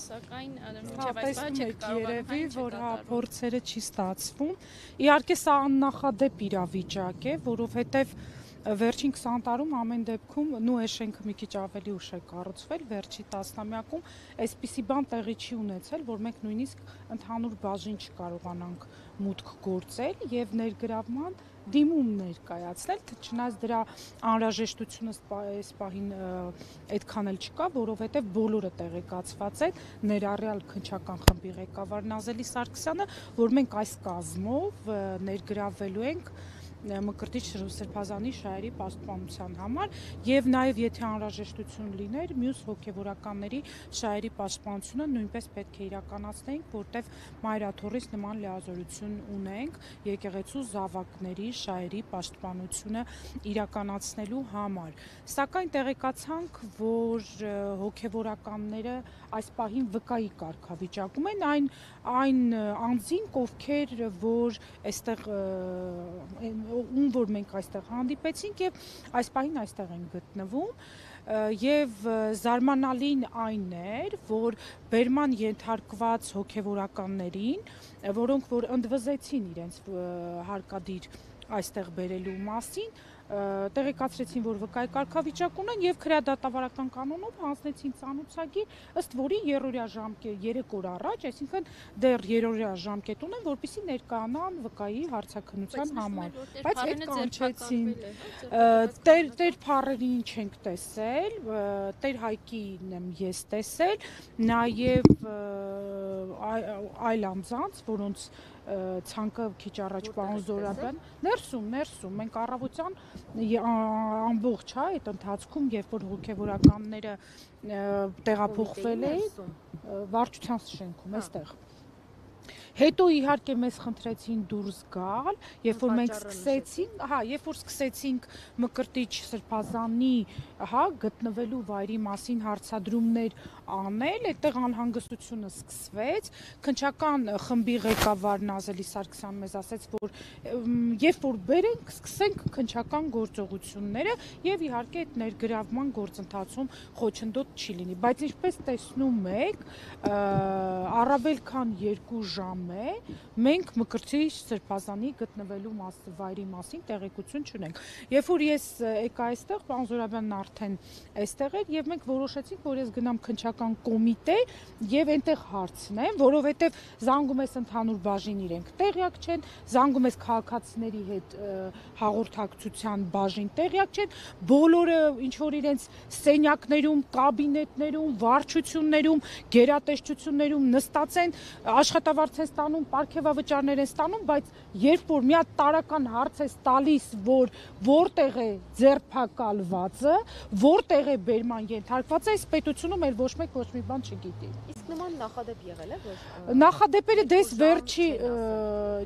սակայն տեսնում եք երևի, որ փորձերը չի ստացվում։ Իհարկե սա աննախադեպ իրավիճակ է, որովհետև վերջին 20 տարում ամեն դեպքում այս շենքը մի քիչ ավելի ուշ է կառուցվել, վերջի տասնամյակում այսպիսի բան տեղի չի ունեցել, որ մենք նույնիսկ ընդհանուր բաժին չկարողանանք մուտք գործել եւ ներգրավման դիմում ներկայացնել, չնայած դրա անհրաժեշտությունը այս պահին այդքան էլ չկա, որովհետեւ բոլորը տեղեկացված են, ներառյալ քննչական խմբի ղեկավար Նազելի Սարգսյանը, որ մենք այս կազմով ներգրավվելու ենք Մկրտիչ Սրբազանի շահերի պաշտպանության համար եւ նաեւ եթե անհրաժեշտություն լիներ մյուս հոգեվորականների շահերի պաշտպանությունը նույնպես պետք է իրականացնենք, որտեղ մայրաթորից նման լիազորություն ունենք եկեղեցու զավակների շահերի պաշտպանությունը իրականացնելու համար։ Սակայն տեղեկացանք, որ հոգեվորականները այս պահին վկայի կարգավիճակում են այն անձինք, ովքեր որ այստեղ ում որ մենք այստեղ հանդիպեցինք եւ այս պահին այստեղ են գտնվում եւ զարմանալին այն էր, որ բերման ենթարկված հոգեվորականներին, որոնք որ ընդվզեցին իրենց հարկադիր այստեղ բերելու մասին, տեղեկացրեցին, որ վկայի կարգավիճակ ունեն եւ քրեադատավարական կանոնով հանձնեցին ցանուցագիր, ըստ որի երրորդյա ժամկետ 3 օր առաջ, այսինքն դեռ երրորդյա ժամկետ ունեն, որպեսզի ներկայանան վկայի հարցաքննության համար, բայց հետ կանչեցին։ Տեր Փարերին չենք տեսել, Տեր Հայկին եմ ես տեսել, նաեւ այլ անձանց, որոնց ցանկը քիչ առաջ պարոն Զորաբյան ներսում մենք առավոտյան ամբողջ այդ ընթացքում երբ որ հոգեվորականները տեղափոխվել էին վարչության շենքում այստեղ Հետո իհարկե մեզ խնդրեցին դուրս գալ, երբ որ մենք սկսեցինք Մկրտիչ Սրբազանի, գտնվելու վայրի մասին հարցադրումներ անել, այդտեղ անհանգստությունը սկսվեց, քննչական խմբի ղեկավար Նազելի Սարգսյանը մեզ ասաց, որ երբ որ բերենք, սկսենք քննչական գործողությունները եւ իհարկե այդ ներգրավման գործընթացում խոչընդոտ չի լինի, բայց ինչպես տեսնում եք, առավել քան 2 ժամ է, մենք Մկրտիչ Սրբազանի գտնվելու վայրի մասին տեղեկություն չունենք։ Երբ որ ես եկա այստեղ, պարոն Զորաբյանն արդեն այստեղ էր եւ մենք որոշեցինք, որ ես գնամ քննչական կոմիտե եւ այնտեղ հարցնեմ, որովհետեւ զանգում ես ընդհանուր բաժին իրենք տեղյակ չեն, զանգում ես քաղաքացիների հետ հաղորդակցության բաժին տեղյակ չեն, բոլորը ինչ որ իրենց սենյակներում, կաբինետներում, վարչություններում, գերատեսչություններում նստած են, աշխատավարձ են ստանում, պարգևավճարներ են ստանում, բայց երբ որ մի հատ տարական հարց է տալիս, որ որտեղ է ձերբակալվածը, որտեղ է բերման ենթարկվածը, այս պետությունում էլ ոչ մեկ ոչ մի բան չգիտի։ Իսկ նման նախադեպ եղել է, որ նախադեպերը դες վերջի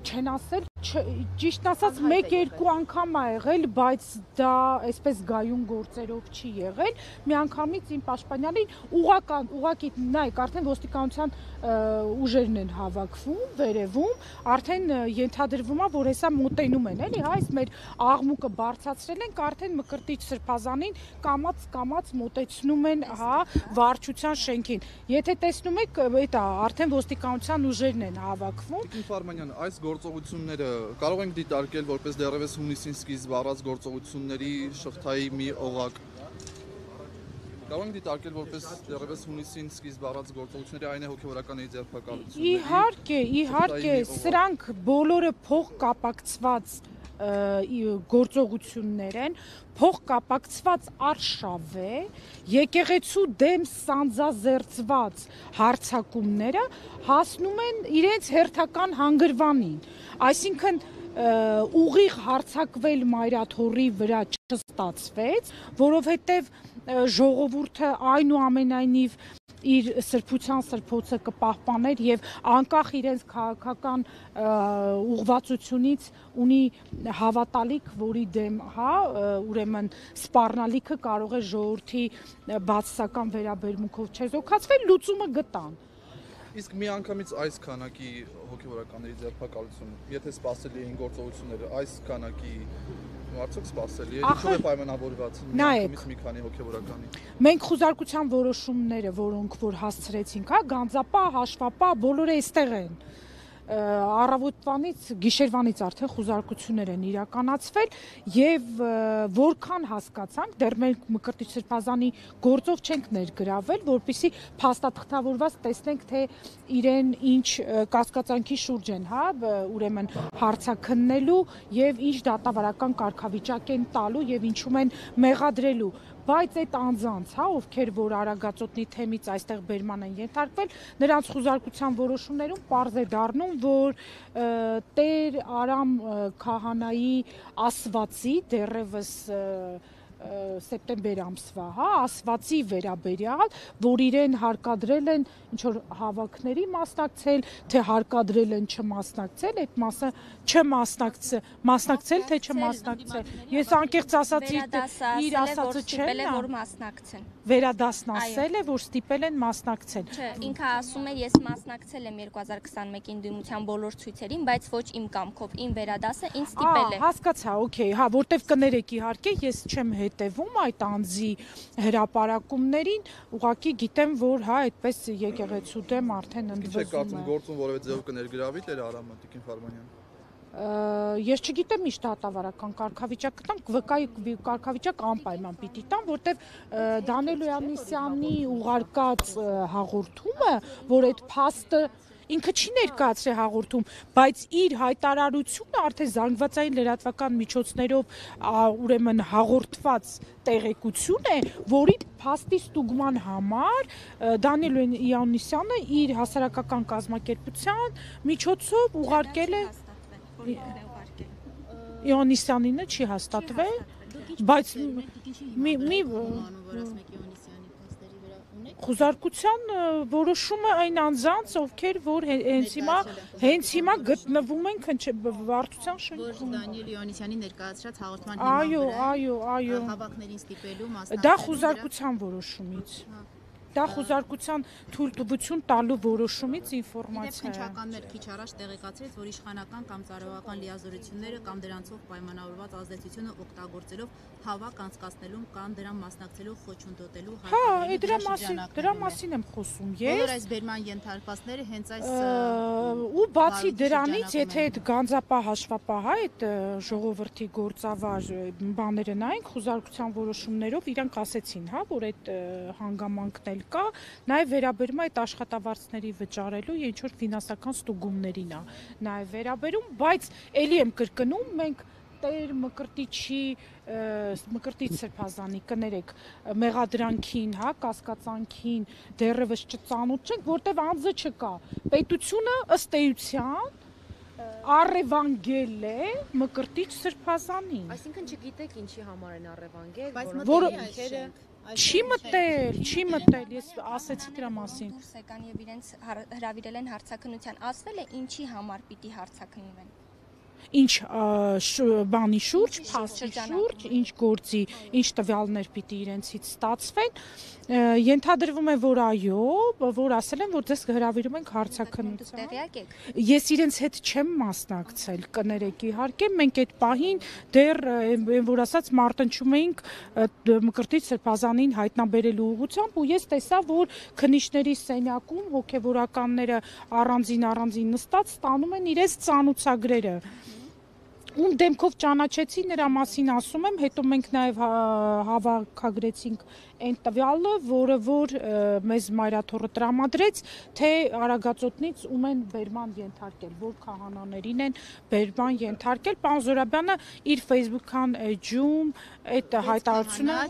չեն ասել, ճիշտն ասած 1-2 անգամ ա եղել, բայց դա այսպես գայուն գործերով չի եղել։ Մի անգամից իմ պաշտպանյանին ուղղակի նայեք, արդեն ոստիկանության ուժերն են հավաքվում, վերևում, արդեն ենթադրվում է, որ հեսա մոտենում են, էլի, այս մեր աղմուկը բարձրացրել ենք, արդեն Մկրտիչ Սրբազանին կամած մոտեցնում են, վարչության շենքին։ Եթե տեսնում եք, դա արդեն ոստիկանության ուժերն են հավաքվում։ Տիկին Ֆարմանյան, այս գործողությունները կարող ենք դիտարկել որպես դեռևս հունիսին սկիզբ առած գործողությունների շղթայի մի օղակ։ Կարող ենք դիտարկել որպես դեռևս հունիսին սկիզբ առած գործողությունների այն է հոգեվորականների ձերբակալությունը։ Իհարկե, սրանք բոլորը փոխկապակցված գործողություններ են, փոխկապակցված արշավ է, եկեղեցու դեմ սանձազերծված հարձակումները հասնում են իրենց հերթական հանգրվանին, այսինքն ուղիղ հարձակվել մայրաթորի վրա չստացվեց, որովհետև ժողովուրդը այնուամենայնիվ իր սրբության սրբոցը կպահպաներ եւ անկախ իրենց քաղաքական ուղղվածությունից ունի հավատալիք, որի դեմ, ուրեմն սպառնալիքը կարող է ժողովրդի բացասական վերաբերմունքով չեզոքացվել, լուծումը գտան։ Իսկ մի անգամից այս քանակի հոգեվորականների ձերբակալություն, եթե սպասելի էին գործողությունները, այս քանակի արդյոք սպասելի է, ինչու է պայմանավորված մի անգամից մի քանի հոգեվորականի։ Մենք խուզարկության որոշումները, որոնք որ հասցրեցինք, հա, գանձապահ, հաշվապահ, բոլորը այստեղ են։ Առավոտվանից, գիշերվանից արդեն խուզարկություններ են իրականացվել եւ որքան հասկացանք, դեռ մենք Մկրտիչ Սրբազանի գործով չենք ներգրավել, որպեսզի փաստաթղթավորված տեսնենք, թե իրեն ինչ կասկածանքի շուրջ են, հա, ուրեմն հարցաքննելու եւ ինչ դատավարական կարգավիճակ են տալու եւ ինչում են մեղադրելու։ Բայց այդ անձանց, հա, ովքեր որ Արագածոտնի թեմից այստեղ բերման են ենթարկվել, նրանց խուզարկության որոշումներում պարզ է դառնում, որ Տեր Արամ քահանայի ասվածի դեռևս սեպտեմբեր ամսվա, հա, ասվածի վերաբերյալ, որ իրեն հարկադրել են ինչ որ հավաքների մասնակցել, թե հարկադրել են չմասնակցել, այդ մասը մասնակցել, թե չմասնակցել։ Ես անկեղծ ասած իր ասածը չեմ, որ մասնակցեն։ Վերադասնասել է, որ ստիպել են մասնակցել։ Չէ, ինքը ասում է, ես մասնակցել եմ 2021-ի ընդդիմության բոլոր ցույցերին, բայց ոչ իմ կամքով, իմ վերադասը ինձ ստիպել է։ Հասկացա, օքեյ, հա, որտեվ կներեք իհարկե, ես չեմ հետևում այդ անձի հրապարակումներին, ուղղակի գիտեմ, որ հա, այդպես եկեղեցու դեմ արդեն ընդվզում է։ Չէ, կարծում գործում որևէ ձև կներգրավի Տեր Արամը, Տիկին Ֆարմանյան։ Ես չգիտեմ ինչ դատավարական կարգավիճակ կտանք, վկայի կարգավիճակ անպայման պիտի տան, որտեվ Դանիել Հովհաննիսյանի ուղարկած հաղորդումը, որ այդ փաստը ինքը չի ներկայացրել հաղորդում, բայց իր հայտարարությունը արդեն զանգվածային լրատվական միջոցներով ուրեմն հաղորդված տեղեկություն է, որի փաստի ստուգման համար Դանիել Հովհաննիսյանը իր հասարակական կազմակերպության միջոցով ուղարկել է Իոնիսյանինը չի հաստատվել, բայց խուզարկության որոշումը այն անձանց, ովքեր որ հենց հիմա գտնվում են վարչության շենքում։ Դանիել Իոնիսյանի ներկայացրած հաղորդման Այո, հավաքներին ստիպելու մասնակցել։ դա խուզարկության որոշումից։ Դա խուզարկության թույլտվություն տալու որոշումից ինֆորմացիա է։ Քննչականներ քիչ առաջ տեղեկացրեց, որ իշխանական կամ ծառայողական լիազորությունները կամ դրանցով պայմանավորված ազդեցությունը օգտագործելով հավաք անցկացնելու կամ դրան մասնակցելու խոչընդոտելու դրա մասին եմ խոսում ես։ Բոլոր այս բերման ենթարկվածները հենց այս ու բացի դրանից, եթե այդ գանձապահ հաշվապահ այդ ժողովրդի գործավար բաները նայենք, խուզարկության որոշումներով իրանք ասեցին, հա, որ այդ հանգամանքն կա, նաև վերաբերում է այդ աշխատավարձների վճարելու ինչ որ ֆինանսական ստուգումներին է նաև վերաբերում, բայց ելի եմ կրկնում, մենք Տեր Մկրտիչ Սրբազանի կներեք մեղադրանքին, հա, կասկածանքին դեռևս չծանոթ չենք, որտեվ անձը չկա։ Պետությունը ըստ էության առևանգել է Մկրտիչ Սրբազանին։ Այսինքն չգիտեք ինչի համար են առևանգել, որը չի մտել, ես ասեցի դրա մասին։ Դուրս եկան եւ իրենց հրավիրել են հարցաքննության, ասվել է ինչի համար պիտի հարցաքննվեն։ Ինչ բանի շուրջ, փաստի շուրջ, ինչ գործի, ինչ տվյալներ պիտի իրենցից ստացվեն, ենթադրվում է, որ այո, որ ասել են, որ ձեզ հրավիրում ենք հարցաքննության։ Ես իրենց հետ չեմ մասնակցել, կներեք իհարկե, մենք այդ պահին դեռ որ ասած մարտնչում էինք Մկրտիչ Սրբազանին հայտնաբերելու ուղղությամբ ու ես տեսա, որ քննիչների սենյակում հոգևորականները առանձին նստած ստանում են իրենց ծանուցագրերը։ Ում դեմքով ճանաչեցի, նրա մասին ասում եմ, հետո մենք նաև հավաքագրեցինք այն տվյալը, որը որ մեզ մայրաթոռը տրամադրեց, թե Արագածոտնից ում են բերման ենթարկել, որ քահանաներին են բերման ենթարկել։ Պարոն Զորաբյանը իր Facebook-ան էջում այդ հայտարարությունը,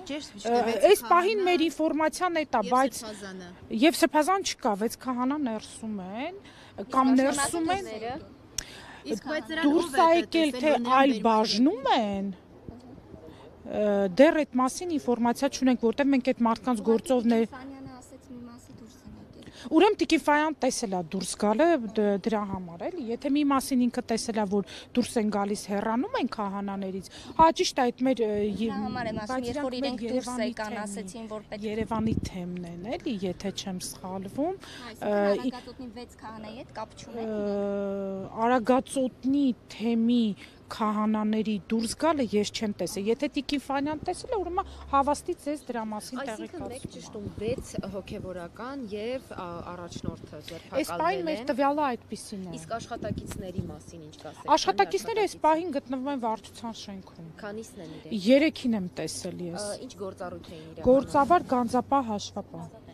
այս պահին մեր ինֆորմացիան է դա, բայց եւ Սրբազան չկա, 6 քահանա ներսում են կամ ներսում են դուրս եկել, թե այլ բաժնում են, դեռ այդ մասին ինֆորմացիա չունենք, որտեղ մենք այդ մարդկանց գործով Ուրեմն Տիկին Ֆայան տեսել է դուրս գալը դրա համար էլի, եթե մի մասին ինքը տեսել է, որ դուրս են գալիս հեռանում են քահանաներից, հա ճիշտ է այդ մեր համար եմ ասում, երբ որ իրենք դուրս եկան, ասեցին, որ պետք է Երևանի թեմն են, էլի, եթե չեմ սխալվում։ Արագածոտնի 6 քահանայի հետ կապ չունեն։ Արագածոտնի թեմի քահանաների դուրս գալը ես չեմ տեսել։ Եթե Տիկին Ֆանյան տեսել է, ուրեմն հավաստի ձեզ դրա մասին Այսինքն մեկ ճշտում 6 հոգևորական եւ առաջնորդը ձերբակալվել են։ Այս պահին մեր տվյալը այդպիսին է։ Իսկ աշխատակիցների մասին ինչ կասեք։ Աշխատակիցները այս պահին գտնվում են վարչության շենքում։ Քանիսն են իրենք։ 3-ին եմ տեսել ես։ Ինչ գործառույթ էին իրականացնում։ Գործավար գանձապահ հաշվապահ։